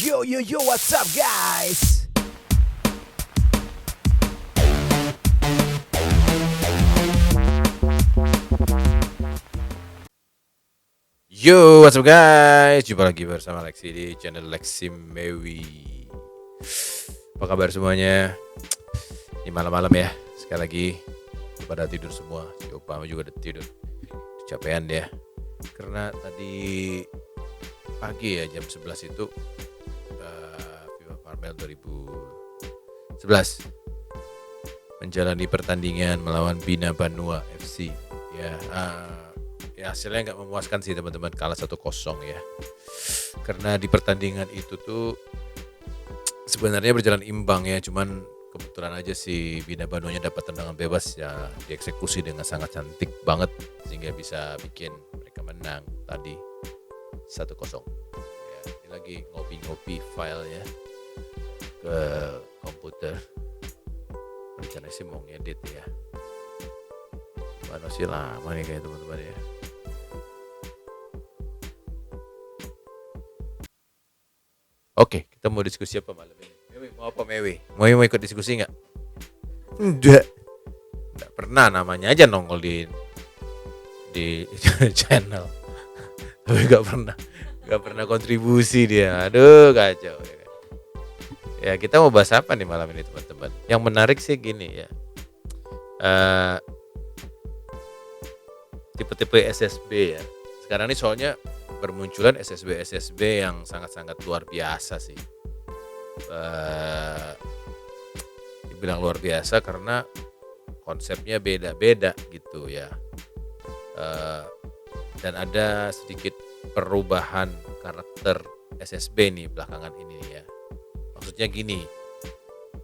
Yo, what's up guys? Yo, what's up guys? Jumpa lagi bersama Lexi di channel Lexi Mewi. Apa kabar semuanya? Ini malam-malam ya. Sekali lagi pada tidur semua. Si Obama juga udah tidur. Kecapean dia. Karena tadi pagi ya jam 11 itu FIFA Farmel 2011 menjalani pertandingan melawan Bina Banua FC. Ya, hasilnya nggak memuaskan sih teman-teman, kalah 1-0 ya. Karena di pertandingan itu tuh sebenarnya berjalan imbang ya, cuman kebetulan aja si Bina Banuanya dapat tendangan bebas ya, dieksekusi dengan sangat cantik banget sehingga bisa bikin mereka menang tadi 1-0. Ya, ini lagi ngopi-ngopi filenya ke komputer. Rencana sih mau ngedit ya. Mana sih lama nih kayak teman-teman ya. Oke, kita mau diskusi apa malam ini? Mewi, mau apa Mewi? Mau ikut diskusi nggak? Enggak pernah, namanya aja nongol di channel. Tapi nggak pernah kontribusi dia. Aduh kacau. Ya kita mau bahas apa nih malam ini teman-teman? Yang menarik sih gini ya. Tipe-tipe SSB ya. Sekarang ini soalnya bermunculan SSB yang sangat-sangat luar biasa sih. Dibilang luar biasa karena konsepnya beda-beda gitu ya. Dan ada sedikit perubahan karakter SSB nih belakangan ini ya. Maksudnya gini,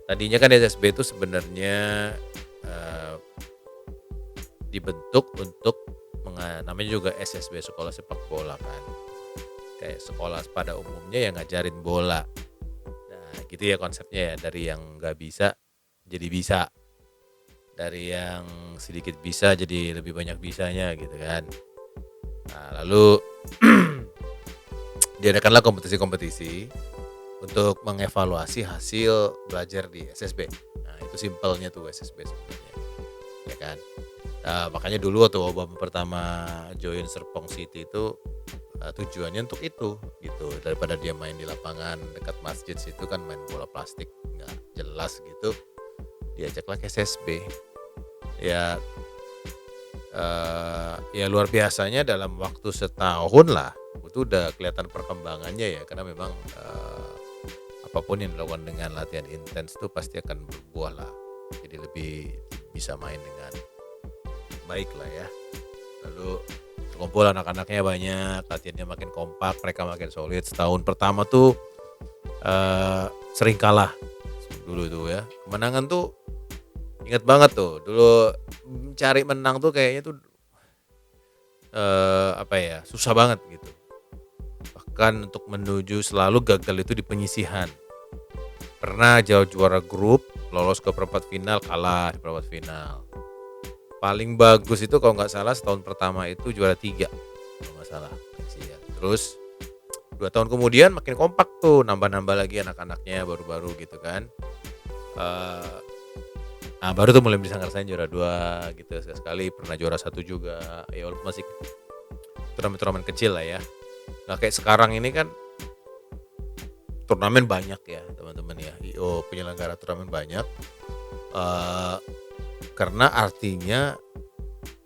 tadinya kan SSB itu sebenarnya dibentuk untuk namanya juga SSB, sekolah sepak bola kan, kayak sekolah pada umumnya yang ngajarin bola. Nah gitu ya konsepnya ya, dari yang nggak bisa jadi bisa, dari yang sedikit bisa jadi lebih banyak bisanya gitu kan. Nah lalu diadakanlah kompetisi-kompetisi untuk mengevaluasi hasil belajar di SSB. Nah itu simpelnya tuh SSB sebenarnya ya kan. Nah, makanya dulu waktu Obama pertama join Serpong City itu tujuannya untuk itu gitu, daripada dia main di lapangan dekat masjid situ kan, main bola plastik nggak jelas gitu, diajaklah ke SSB ya. Ya luar biasanya dalam waktu setahun lah itu udah kelihatan perkembangannya ya, karena memang apapun yang dilakukan dengan latihan intens itu pasti akan berbuah lah, jadi lebih bisa main dengan baik lah ya. Lalu terkumpul anak-anaknya banyak, latihannya makin kompak, mereka makin solid. Setahun pertama tuh sering kalah dulu tuh ya. Kemenangan tuh ingat banget tuh, dulu cari menang tuh kayaknya tuh susah banget gitu. Bahkan untuk menuju selalu gagal itu di penyisihan. Pernah jauh juara grup, lolos ke perempat final, kalah di perempat final. Paling bagus itu kalau nggak salah setahun pertama itu juara 3 kalau nggak salah. Terus 2 tahun kemudian makin kompak tuh, nambah-nambah lagi anak-anaknya baru-baru gitu kan. Nah baru tuh mulai bisa ngerasain juara 2 gitu. Sekali pernah juara 1 juga ya, walaupun masih turnamen-turnamen kecil lah ya. Nah kayak sekarang ini kan turnamen banyak ya teman-teman ya. IO penyelenggara turnamen banyak. Karena artinya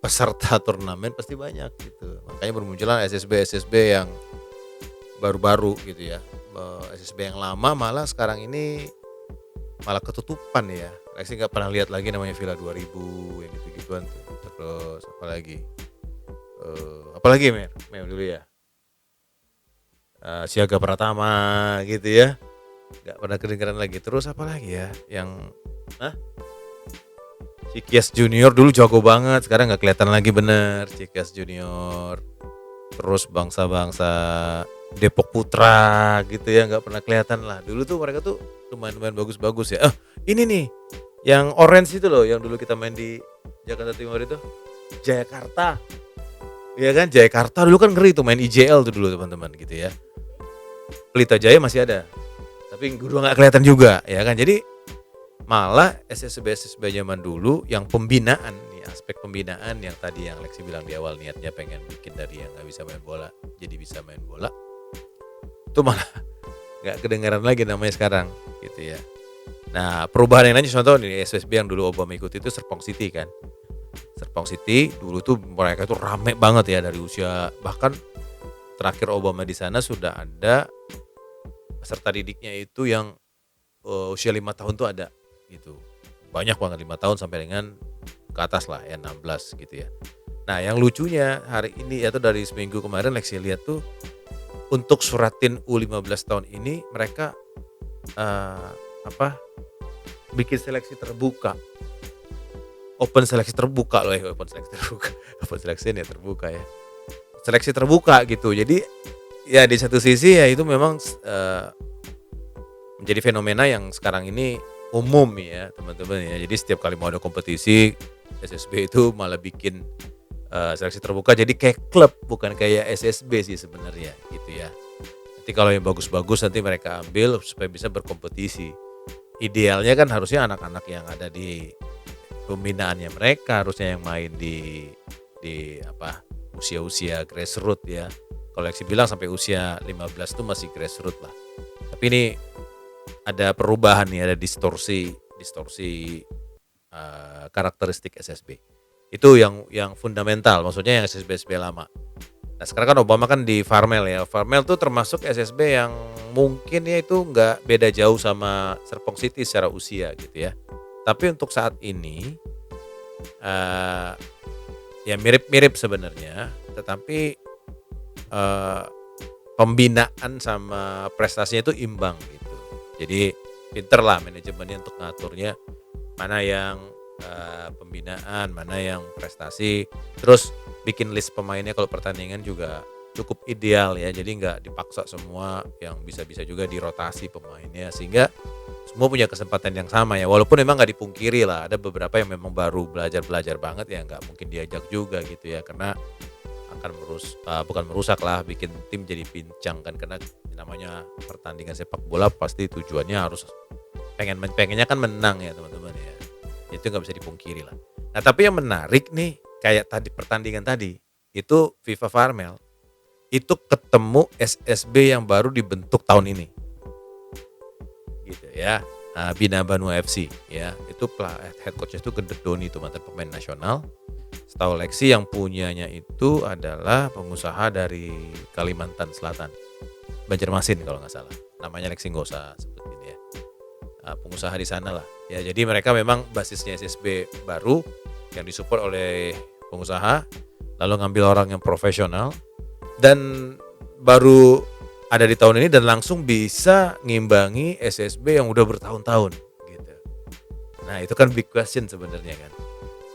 peserta turnamen pasti banyak gitu. Makanya bermunculan SSB yang baru-baru gitu ya. SSB yang lama malah sekarang ini malah ketutupan ya. Lexi nggak pernah lihat lagi namanya Villa 2000 yang gitu-gituan tuh. Terus apalagi Mer dulu ya. Siaga Pratama gitu ya. Nggak pernah kedengeran lagi. Terus apa lagi ya yang Cikias Junior dulu jago banget, sekarang nggak kelihatan lagi bener Cikias Junior. Terus bangsa-bangsa Depok Putra gitu ya, nggak pernah kelihatan lah. Dulu tuh mereka tuh lumayan bagus-bagus ya. Ini nih yang orange itu loh, yang dulu kita main di Jakarta Timur itu, Jayakarta. Iya kan, Jayakarta dulu kan ngeri tuh main IJL tuh dulu teman-teman gitu ya. Pelita Jaya masih ada, tapi udah nggak kelihatan juga ya kan. Jadi malah SSB zaman dulu yang pembinaan nih, aspek pembinaan yang tadi yang Lexi bilang di awal, niatnya pengen bikin dari yang nggak bisa main bola jadi bisa main bola, itu malah nggak kedengaran lagi namanya sekarang gitu ya. Nah perubahan yang lain contoh nih SSB yang dulu Obama ikuti itu Serpong City kan. Serpong City dulu tuh mereka tuh rame banget ya dari usia, bahkan terakhir Obama di sana sudah ada peserta didiknya itu yang usia 5 tahun tuh ada gitu. Banyak banget 5 tahun sampai dengan ke atas lah ya 16 gitu ya. Nah yang lucunya hari ini atau dari seminggu kemarin Lexi lihat tuh untuk Suratin U15 tahun ini mereka apa bikin seleksi terbuka. Open seleksi terbuka loh ya, open seleksi terbuka. Open seleksi ya terbuka ya. Seleksi terbuka gitu. Jadi ya di satu sisi ya itu memang menjadi fenomena yang sekarang ini umum ya teman-teman ya. Jadi setiap kali mau ada kompetisi SSB itu malah bikin seleksi terbuka jadi kayak klub bukan kayak SSB sih sebenarnya gitu ya. Nanti kalau yang bagus-bagus nanti mereka ambil supaya bisa berkompetisi. Idealnya kan harusnya anak-anak yang ada di pembinaannya mereka harusnya yang main di apa usia-usia grassroots ya. Kalau Lexi bilang sampai usia 15 itu masih grassroots lah. Tapi ini ada perubahan nih, ada distorsi karakteristik SSB. Itu yang fundamental, maksudnya yang SSB lama. Nah sekarang kan Obama kan di Farmel ya. Farmel tuh termasuk SSB yang mungkin ya itu nggak beda jauh sama Serpong City secara usia gitu ya. Tapi untuk saat ini ya mirip-mirip sebenarnya, tetapi pembinaan sama prestasinya itu imbang gitu. Jadi pinter lah manajemennya untuk ngaturnya mana yang pembinaan, mana yang prestasi, terus bikin list pemainnya kalau pertandingan juga cukup ideal ya, jadi nggak dipaksa semua, yang bisa-bisa juga dirotasi pemainnya sehingga semua punya kesempatan yang sama ya, walaupun memang nggak dipungkiri lah ada beberapa yang memang baru belajar banget ya nggak mungkin diajak juga gitu ya, karena akan bukan merusak lah, bikin tim jadi pincang kan, karena namanya pertandingan sepak bola pasti tujuannya harus pengennya kan menang ya teman-teman ya, itu nggak bisa dipungkiri lah. Nah tapi yang menarik nih kayak tadi pertandingan tadi itu FIFA Farmel itu ketemu SSB yang baru dibentuk tahun ini gitu ya. Bina Banua FC ya, itu head coachnya itu Gendut Doni, itu mantan pemain nasional. Setahu Lexi yang punyanya itu adalah pengusaha dari Kalimantan Selatan, Banjarmasin kalau nggak salah, namanya Lexi nggak usah sebutin ya. Pengusaha di sana lah ya, jadi mereka memang basisnya SSB baru yang disupport oleh pengusaha, lalu ngambil orang yang profesional dan baru ada di tahun ini dan langsung bisa ngimbangi SSB yang udah bertahun-tahun gitu. Nah itu kan big question sebenarnya kan.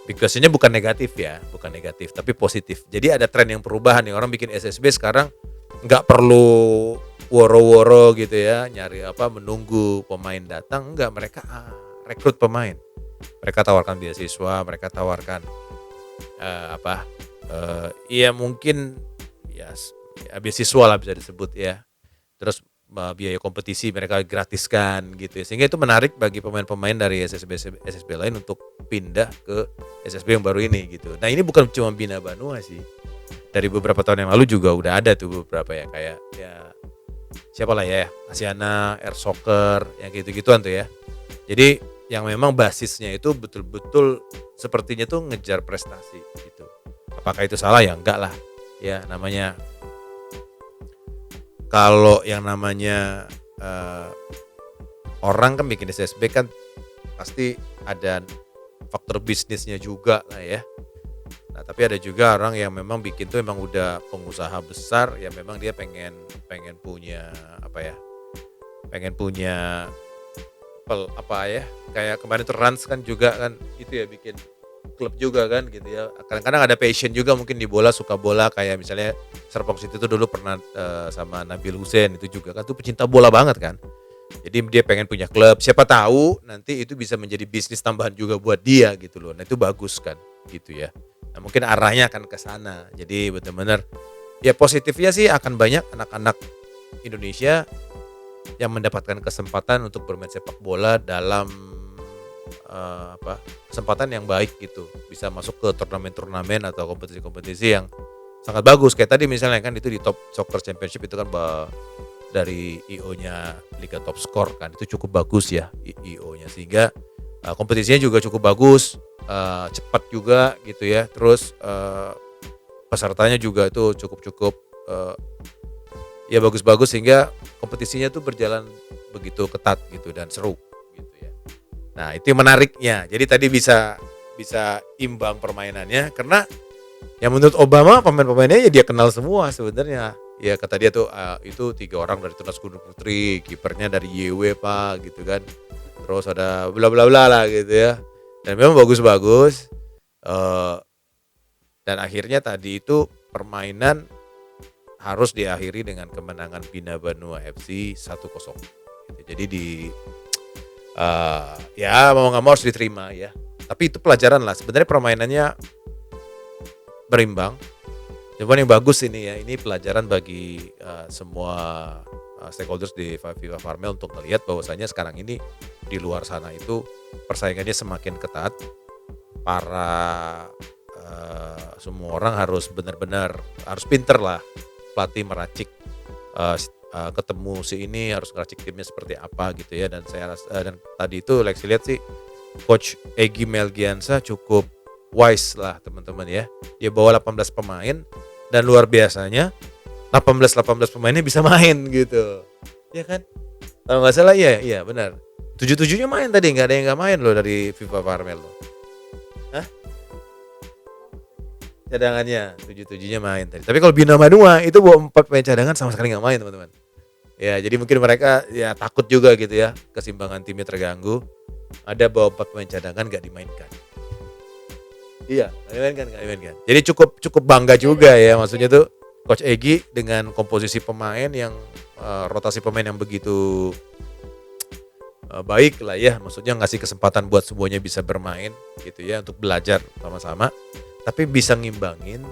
Big questionnya bukan negatif ya, bukan negatif tapi positif. Jadi ada tren yang perubahan nih, orang bikin SSB sekarang nggak perlu woro-woro gitu ya, nyari menunggu pemain datang, enggak, mereka rekrut pemain. Mereka tawarkan beasiswa, mereka tawarkan iya mungkin ya beasiswa lah bisa disebut ya. Terus biaya kompetisi mereka gratiskan gitu ya. Sehingga itu menarik bagi pemain-pemain dari SSB lain untuk pindah ke SSB yang baru ini gitu. Nah ini bukan cuma Bina Banua sih. Dari beberapa tahun yang lalu juga udah ada tuh beberapa ya, kayak ya siapa lah ya, Asiana, Air Soccer, yang gitu-gituan tuh ya. Jadi yang memang basisnya itu betul-betul sepertinya tuh ngejar prestasi gitu. Apakah itu salah? Ya enggak lah. Ya namanya kalau yang namanya orang kan bikin SSB kan pasti ada faktor bisnisnya juga lah ya. Nah tapi ada juga orang yang memang bikin tuh memang udah pengusaha besar ya, memang dia pengen punya pengen punya kayak kemarin tuh Rans kan juga kan itu ya, bikin klub juga kan gitu ya. Kadang-kadang ada passion juga mungkin di bola, suka bola, kayak misalnya Serpong City itu dulu pernah sama Nabil Hussein, itu juga kan tuh pecinta bola banget kan. Jadi dia pengen punya klub, siapa tahu nanti itu bisa menjadi bisnis tambahan juga buat dia gitu loh. Nah itu bagus kan gitu ya. Nah mungkin arahnya akan ke sana. Jadi benar-benar ya positifnya sih akan banyak anak-anak Indonesia yang mendapatkan kesempatan untuk bermain sepak bola dalam kesempatan yang baik gitu, bisa masuk ke turnamen-turnamen atau kompetisi-kompetisi yang sangat bagus. Kayak tadi misalnya kan itu di Top Soccer Championship itu kan dari IO-nya Liga Top Score kan itu cukup bagus ya IO-nya, sehingga kompetisinya juga cukup bagus, cepat juga gitu ya. Terus pesertanya juga itu cukup ya bagus-bagus, sehingga kompetisinya tuh berjalan begitu ketat gitu dan seru gitu ya. Nah, itu yang menariknya. Jadi tadi bisa imbang permainannya karena yang menurut Obama pemain-pemainnya ya dia kenal semua sebenarnya. Ya kata dia tuh itu 3 orang dari Timnas Gunung Putri, kipernya dari YW Pak gitu kan. Terus ada bla bla bla lah gitu ya. Dan memang bagus-bagus. Dan akhirnya tadi itu permainan harus diakhiri dengan kemenangan Bina Banua FC 1-0. Gitu. Jadi ya mau nggak mau harus diterima ya. Tapi itu pelajaran lah. Sebenarnya permainannya berimbang. Cuman yang bagus ini ya, ini pelajaran bagi semua stakeholders di FIFA Farmel untuk melihat bahwasanya sekarang ini di luar sana itu persaingannya semakin ketat. Para semua orang harus benar-benar harus pinter lah, pelatih meracik ketemu si ini harus ngeracik timnya seperti apa gitu ya. Dan saya dan tadi itu Lexi lihat sih Coach Egy Melgiansa cukup wise lah teman-teman ya. Dia bawa 18 pemain dan luar biasanya 18 pemainnya bisa main gitu. Ya kan? Kalau nggak salah iya benar. 7-7-nya main tadi, nggak ada yang nggak main loh dari FIFA Farmel loh. Hah? Cadangannya 7-7-nya main tadi. Tapi kalau Bina Banua itu bawa 4 pemain cadangan sama sekali nggak main teman-teman. Ya jadi mungkin mereka ya takut juga gitu ya, keseimbangan timnya terganggu. Ada bawa 4 pemain cadangan nggak dimainkan. Iya, nggak dimainkan. Jadi cukup bangga juga ya, maksudnya tuh Coach Egy dengan komposisi pemain yang rotasi pemain yang begitu baik lah ya, maksudnya ngasih kesempatan buat semuanya bisa bermain gitu ya untuk belajar sama-sama, tapi bisa ngimbangin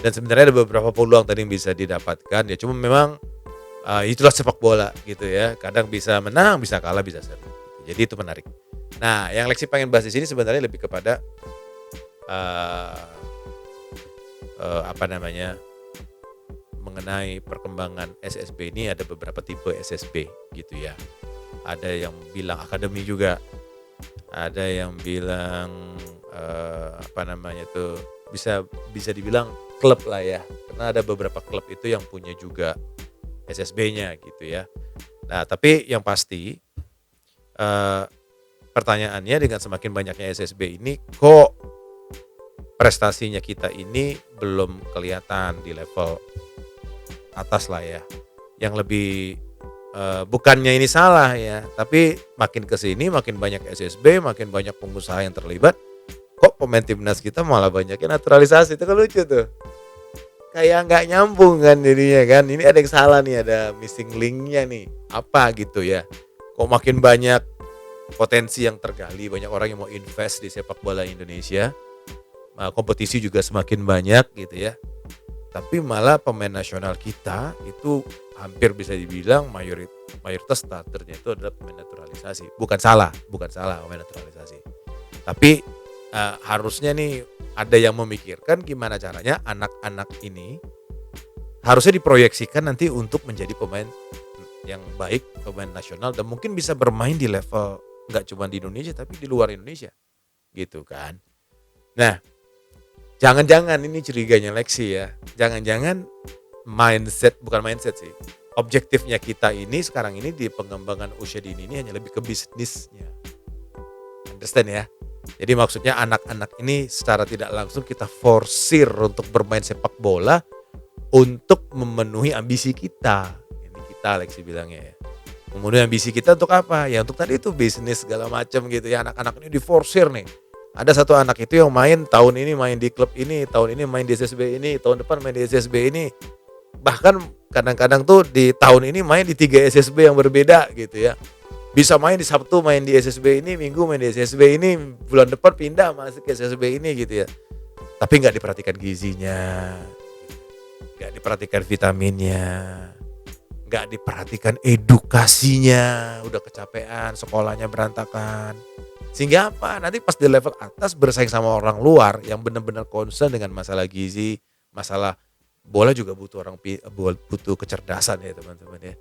dan sebenarnya ada beberapa peluang tadi yang bisa didapatkan ya, cuma memang itulah sepak bola gitu ya, kadang bisa menang, bisa kalah, bisa seri. Jadi itu menarik. Nah, yang Lexi pengen bahas di sini sebenarnya lebih kepada mengenai perkembangan SSB ini. Ada beberapa tipe SSB gitu ya. Ada yang bilang akademi juga, ada yang bilang bisa dibilang klub lah ya, karena ada beberapa klub itu yang punya juga SSB-nya gitu ya. Nah tapi yang pasti pertanyaannya, dengan semakin banyaknya SSB ini kok prestasinya kita ini belum kelihatan di level atas lah ya, yang lebih bukannya ini salah ya, tapi makin kesini makin banyak SSB, makin banyak pengusaha yang terlibat, kok pemain timnas kita malah banyaknya naturalisasi. Itu kan lucu tuh, kayak nggak nyambung kan jadinya kan. Ini ada yang salah nih, ada missing linknya nih apa gitu ya. Kok makin banyak potensi yang tergali, banyak orang yang mau invest di sepak bola Indonesia, kompetisi juga semakin banyak gitu ya, tapi malah pemain nasional kita itu hampir bisa dibilang mayoritas starternya itu adalah pemain naturalisasi. Bukan salah pemain naturalisasi, tapi harusnya nih ada yang memikirkan gimana caranya anak-anak ini harusnya diproyeksikan nanti untuk menjadi pemain yang baik, pemain nasional, dan mungkin bisa bermain di level nggak cuma di Indonesia tapi di luar Indonesia gitu kan. Nah, jangan-jangan ini curiganya Lexi ya, jangan-jangan bukan mindset sih, objektifnya kita ini sekarang ini di pengembangan usia dini ini hanya lebih ke bisnisnya. Understand ya? Jadi maksudnya anak-anak ini secara tidak langsung kita forsir untuk bermain sepak bola untuk memenuhi ambisi kita. Ini kita Lexi bilangnya ya. Memenuhi ambisi kita untuk apa? Ya untuk tadi itu bisnis segala macam gitu ya. Anak-anak ini diforsir nih. Ada satu anak itu yang main tahun ini main di klub ini, tahun ini main di SSB ini, tahun depan main di SSB ini. Bahkan kadang-kadang tuh di tahun ini main di 3 SSB yang berbeda gitu ya. Bisa main di Sabtu main di SSB ini, Minggu main di SSB ini, bulan depan pindah masuk ke SSB ini gitu ya. Tapi nggak diperhatikan gizinya, nggak diperhatikan vitaminnya, nggak diperhatikan edukasinya, udah kecapean, sekolahnya berantakan. Sehingga apa? Nanti pas di level atas bersaing sama orang luar yang benar-benar concern dengan masalah gizi, masalah bola juga butuh butuh kecerdasan ya teman-teman ya.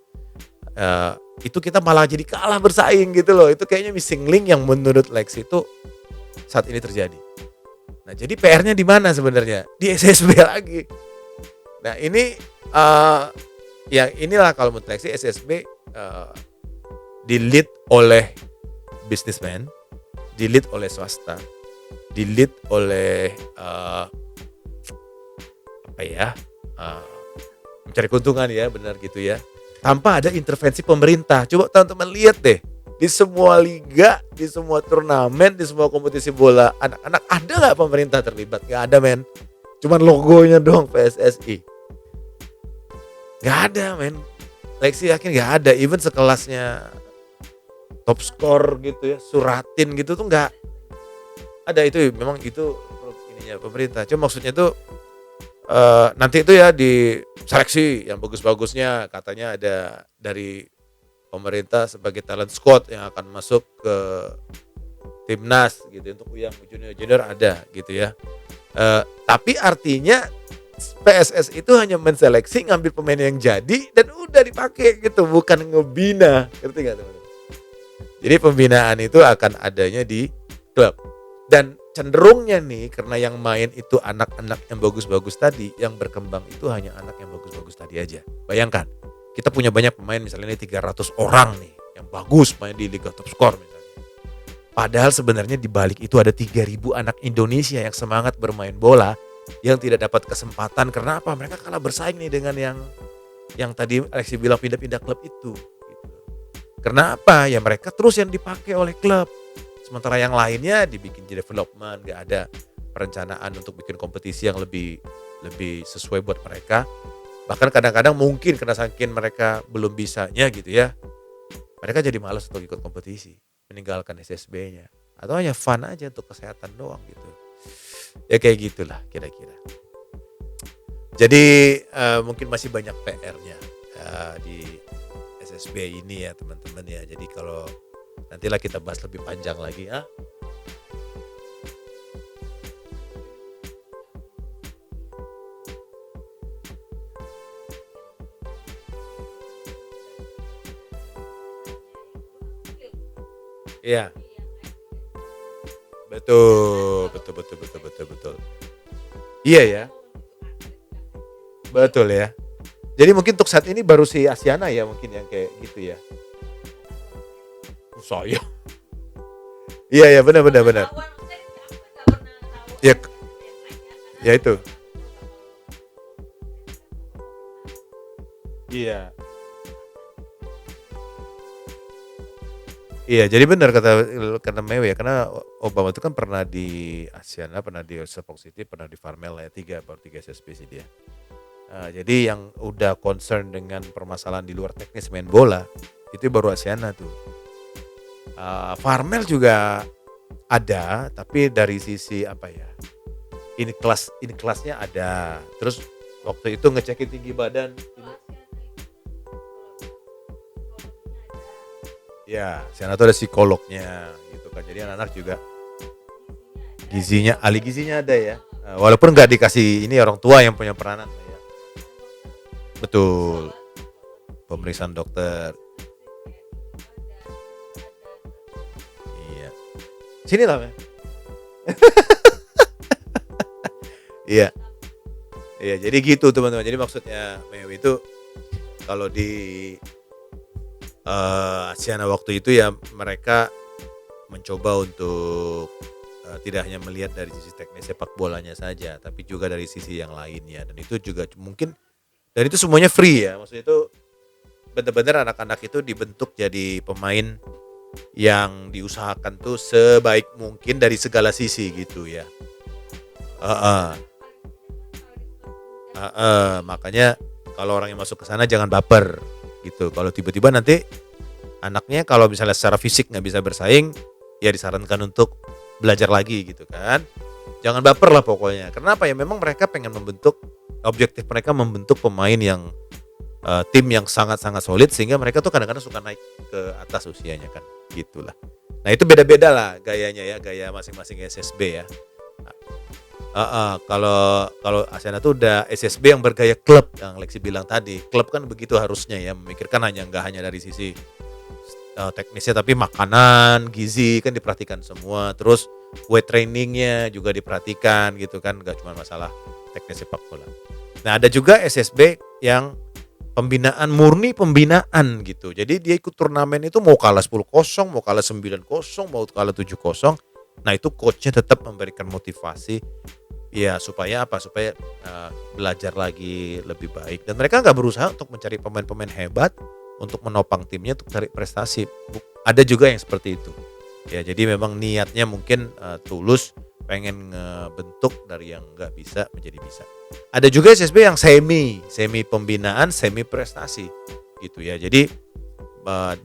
Itu kita malah jadi kalah bersaing gitu loh. Itu kayaknya missing link yang menurut Lex itu saat ini terjadi. Nah, jadi PR-nya di mana sebenarnya? Di SSB lagi. Nah, ini yang inilah kalau menurut Lex SSB di-lead oleh businessman, di-lead oleh swasta, di-lead oleh mencari keuntungan ya, benar gitu ya. Tanpa ada intervensi pemerintah. Coba teman-teman lihat deh, di semua liga, di semua turnamen, di semua kompetisi bola anak-anak ada nggak pemerintah terlibat? Nggak ada men. Cuman logonya doang PSSI. Nggak ada men. Lexi yakin nggak ada. Even sekelasnya top skor gitu ya, Suratin gitu tuh nggak ada. Itu memang itu ininya pemerintah. Cuma maksudnya tuh nanti itu ya di seleksi yang bagus-bagusnya katanya ada dari pemerintah sebagai talent squad yang akan masuk ke timnas gitu untuk yang junior ada gitu ya. Tapi artinya PSS itu hanya menseleksi ngambil pemain yang jadi dan udah dipakai gitu, bukan ngebina, ngerti nggak teman-teman? Jadi pembinaan itu akan adanya di klub. Dan cenderungnya nih karena yang main itu anak-anak yang bagus-bagus tadi, yang berkembang itu hanya anak yang bagus-bagus tadi aja. Bayangkan, kita punya banyak pemain misalnya ini 300 orang nih yang bagus main di Liga Top Skor misalnya. Padahal sebenarnya di balik itu ada 3.000 anak Indonesia yang semangat bermain bola yang tidak dapat kesempatan karena apa? Mereka kalah bersaing nih dengan yang tadi Alexi bilang pindah-pindah klub itu. Gitu. Karena apa? Ya mereka terus yang dipakai oleh klub. Sementara yang lainnya dibikin development, gak ada perencanaan untuk bikin kompetisi yang lebih sesuai buat mereka. Bahkan kadang-kadang mungkin karena saking mereka belum bisanya gitu ya, mereka jadi malas untuk ikut kompetisi, meninggalkan SSB-nya. Atau hanya fun aja untuk kesehatan doang gitu. Ya kayak gitulah kira-kira. Jadi mungkin masih banyak PR-nya di SSB ini ya teman-teman ya. Jadi kalau nantilah kita bahas lebih panjang lagi ya. Iya. Betul. Iya ya. Betul ya. Jadi mungkin untuk saat ini baru si Asiana ya mungkin yang kayak gitu ya. Saya. Iya benar. Ya, ya itu. Iya. Iya, jadi benar kata Mewe ya, karena Obama itu kan pernah di Asiana, pernah di Sepok City, pernah di Farmel ya, baru 3 SSB sih dia. Jadi yang udah concern dengan permasalahan di luar teknis main bola, itu baru Asiana tuh. Farmel juga ada, tapi dari sisi apa ya? Ini kelasnya ada. Terus waktu itu ngecekin tinggi badan. Ya, Asiana tuh ada psikolognya gitu kan. Jadi anak-anak juga ahli gizinya ada ya. Walaupun nggak dikasih ini orang tua yang punya peranan ya. Betul. Pemeriksaan dokter. Iya. Sini lah, Iya. Iya, jadi gitu teman-teman. Jadi maksudnya Mewi itu kalau di Asiana waktu itu ya mereka mencoba untuk tidak hanya melihat dari sisi teknis sepak bolanya saja, tapi juga dari sisi yang lainnya. Dan itu juga mungkin, dan itu semuanya free ya. Maksudnya itu benar-benar anak-anak itu dibentuk jadi pemain yang diusahakan tuh sebaik mungkin dari segala sisi gitu ya. Makanya kalau orang yang masuk ke sana jangan baper gitu. Kalau tiba-tiba nanti anaknya kalau misalnya secara fisik nggak bisa bersaing, ya disarankan untuk belajar lagi gitu kan. Jangan baper lah pokoknya. Kenapa ya? Memang mereka pengen objektif mereka membentuk pemain yang tim yang sangat-sangat solid sehingga mereka tuh kadang-kadang suka naik ke atas usianya kan, gitulah. Nah itu beda-beda lah gayanya ya, gaya masing-masing SSB ya. Kalau kalau Asyana tuh udah SSB yang bergaya klub yang Lexi bilang tadi. Klub kan begitu harusnya ya, memikirkan nggak hanya dari sisi teknisnya tapi makanan, gizi kan diperhatikan semua. Terus weight trainingnya juga diperhatikan gitu kan, nggak cuma masalah teknis sepak bola. Nah ada juga SSB yang pembinaan murni pembinaan gitu. Jadi dia ikut turnamen itu mau kalah 10-0, mau kalah 9-0, mau kalah 7-0. Nah itu coachnya tetap memberikan motivasi ya supaya apa? Supaya belajar lagi lebih baik. Dan mereka nggak berusaha untuk mencari pemain-pemain hebat untuk menopang timnya untuk cari prestasi. Ada juga yang seperti itu. Ya jadi memang niatnya mungkin tulus pengen ngebentuk dari yang nggak bisa menjadi bisa. Ada juga SSB yang semi pembinaan, semi prestasi gitu ya. Jadi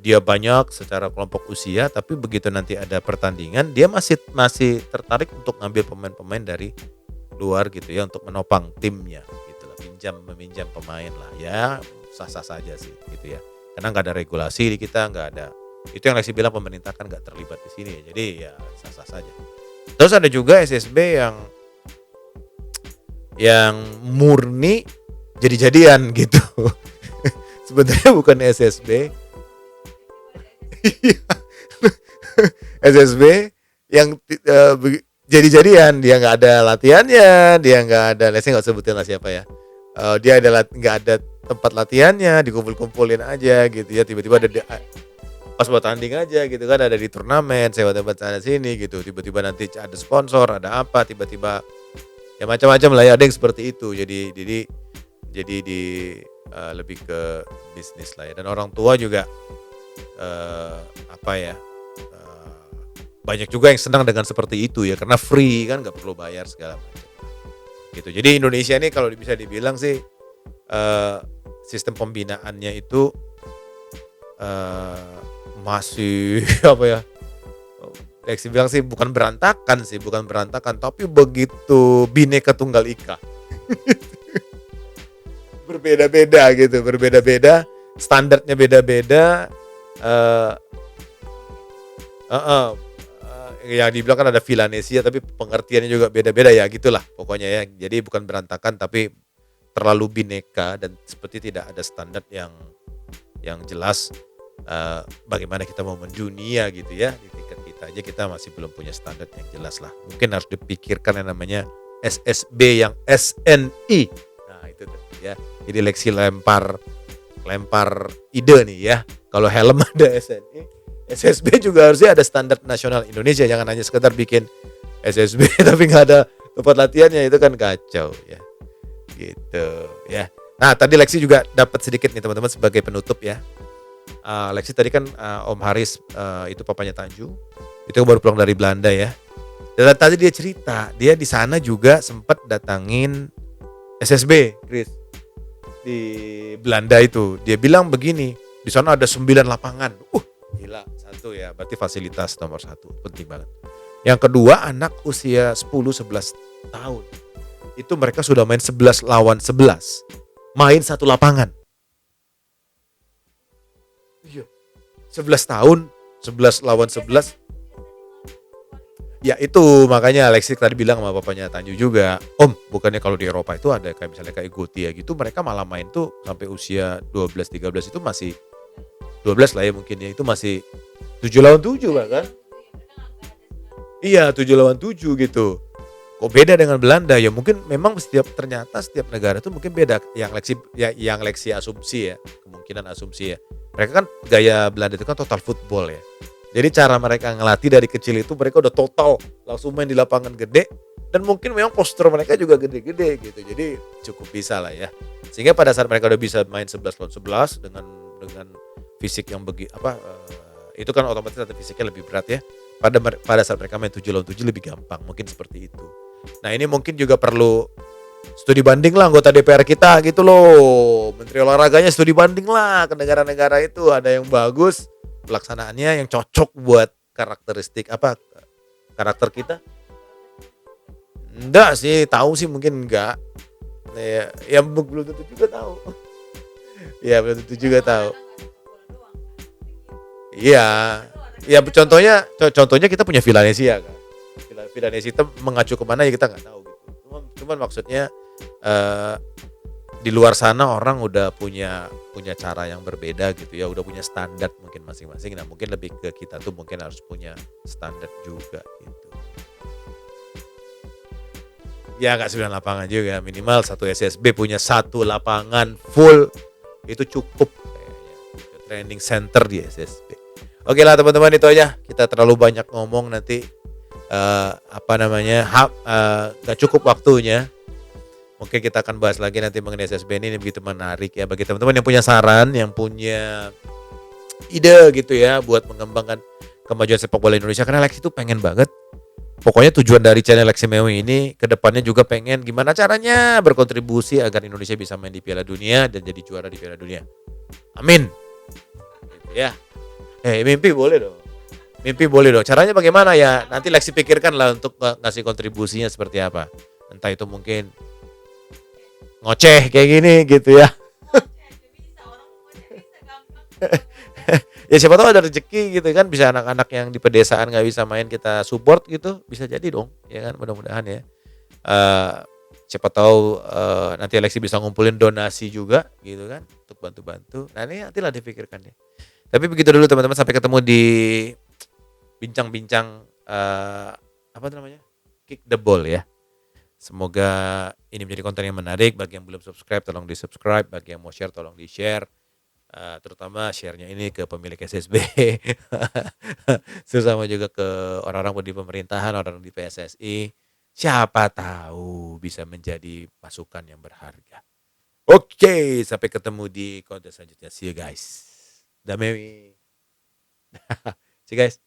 dia banyak secara kelompok usia, tapi begitu nanti ada pertandingan dia masih tertarik untuk ngambil pemain-pemain dari luar gitu ya untuk menopang timnya gitu lah, meminjam pemain lah ya, sah-sah saja sih gitu ya. Karena nggak ada regulasi di kita, nggak ada. Itu yang Lexi bilang pemerintah kan nggak terlibat di sini, jadi ya sah-sah saja. Terus ada juga SSB yang murni jadi-jadian gitu. Sebenarnya bukan SSB. SSB yang jadi-jadian, dia nggak ada latihannya, dia nggak ada, Lexi nggak sebutin lah siapa ya. Dia nggak ada tempat latihannya, dikumpul-kumpulin aja gitu ya, tiba-tiba ada pas buat tanding aja gitu kan, ada di turnamen, sewa tempat sana sini gitu, tiba-tiba nanti ada sponsor, ada apa, tiba-tiba ya macam-macam lah ya, ada yang seperti itu. Jadi di lebih ke bisnis lah ya. Dan orang tua juga banyak juga yang senang dengan seperti itu ya, karena free kan, nggak perlu bayar segala macam gitu. Jadi Indonesia ini kalau bisa dibilang sih sistem pembinaannya itu masih apa ya, Lexi bilang sih bukan berantakan, tapi begitu Bhinneka Tunggal Ika. berbeda-beda, standarnya beda-beda. Yang dibilang kan ada Villanesia, tapi pengertiannya juga beda-beda ya, gitulah pokoknya ya. Jadi bukan berantakan tapi terlalu bineka, dan seperti tidak ada standar yang jelas. Bagaimana kita mau mendunia gitu ya, di tingkat kita aja kita masih belum punya standar yang jelas lah. Mungkin harus dipikirkan yang namanya SSB yang SNI. Nah itu tuh ya. Jadi Lexi lempar ide nih ya. Kalau helm ada SNI, SSB juga harusnya ada standar nasional Indonesia. Jangan hanya sekedar bikin SSB tapi nggak ada tempat latihannya, itu kan kacau ya. Gitu ya. Nah tadi Lexi juga dapat sedikit nih teman-teman sebagai penutup ya. Lexi tadi kan Om Haris itu papanya Tanju, itu baru pulang dari Belanda ya. Dan tadi dia cerita, dia di sana juga sempat datangin SSB, Chris, di Belanda itu. Dia bilang begini, di sana ada 9 lapangan. Gila, satu ya, berarti fasilitas nomor 1, penting banget. Yang kedua, anak usia 10-11 tahun. Itu mereka sudah main 11 lawan 11. Main satu lapangan. 11 tahun, 11 lawan 11. Ya itu makanya Lexi tadi bilang sama bapaknya Tanju juga, Om, bukannya kalau di Eropa itu ada kayak misalnya kayak Gotia gitu, mereka malah main tuh sampai usia 12-13 itu masih 12 lah ya mungkin ya, itu masih 7 lawan 7 bahkan. Iya 7 lawan 7 gitu. Kok beda dengan Belanda ya, mungkin memang ternyata setiap negara tuh mungkin beda. Yang Lexi asumsi ya, kemungkinan asumsi ya. Mereka kan gaya Belanda itu kan total football ya. Jadi cara mereka ngelatih dari kecil itu mereka udah total langsung main di lapangan gede, dan mungkin memang postur mereka juga gede-gede gitu. Jadi cukup bisa lah ya. Sehingga pada saat mereka udah bisa main 11 lawan 11 dengan fisik yang itu kan otomatis latihan fisiknya lebih berat ya. Pada saat mereka main 7 lawan 7 lebih gampang, mungkin seperti itu. Nah, ini mungkin juga perlu studi banding lah anggota DPR kita gitu loh. Menteri olahraganya studi banding lah ke negara-negara itu, ada yang bagus pelaksanaannya yang cocok buat karakter kita. Enggak sih, tahu sih mungkin enggak. Ya belum tentu juga tahu. Iya, belum tentu juga tahu. Iya. Ya contohnya kita punya Villanesia kan. Villanesia itu mengacu kemana ya kita nggak tahu gitu. Cuman maksudnya eh, di luar sana orang udah punya punya cara yang berbeda gitu ya, udah punya standar mungkin masing-masing. Nah mungkin lebih ke kita tuh mungkin harus punya standar juga gitu. Ya nggak 9 lapangan juga, minimal satu SSB punya satu lapangan full itu cukup kayaknya. Training center di SSB. Oke lah teman-teman, itu aja. Kita terlalu banyak ngomong nanti gak cukup waktunya. Mungkin kita akan bahas lagi nanti mengenai SSB ini begitu menarik ya bagi teman-teman yang punya saran, yang punya ide gitu ya buat mengembangkan kemajuan sepak bola Indonesia, karena Lexi itu pengen banget. Pokoknya tujuan dari channel Lexi Mewi ini kedepannya juga pengen gimana caranya berkontribusi agar Indonesia bisa main di Piala Dunia dan jadi juara di Piala Dunia. Amin. Gitu ya. Mimpi boleh dong. Mimpi boleh dong. Caranya bagaimana ya? Nanti Lexi pikirkan lah untuk ngasih kontribusinya seperti apa. Entah itu mungkin ngoceh kayak gini gitu ya. Ya siapa tahu ada rezeki gitu kan, bisa anak-anak yang di pedesaan nggak bisa main kita support gitu, bisa jadi dong ya kan, mudah-mudahan ya. Eh, Siapa tahu nanti Alexi bisa ngumpulin donasi juga gitu kan untuk bantu-bantu. Nah ini nantilah dipikirkan ya. Tapi begitu dulu teman-teman, sampai ketemu di bincang-bincang apa namanya, kick the ball ya. Semoga ini menjadi konten yang menarik. Bagi yang belum subscribe tolong di subscribe, bagi yang mau share tolong di share. Terutama share-nya ini ke pemilik SSB, terus sama juga ke orang-orang di pemerintahan, orang di PSSI. Siapa tahu bisa menjadi masukan yang berharga. Oke, sampai ketemu di konten selanjutnya. See you guys. Damewi. See you guys.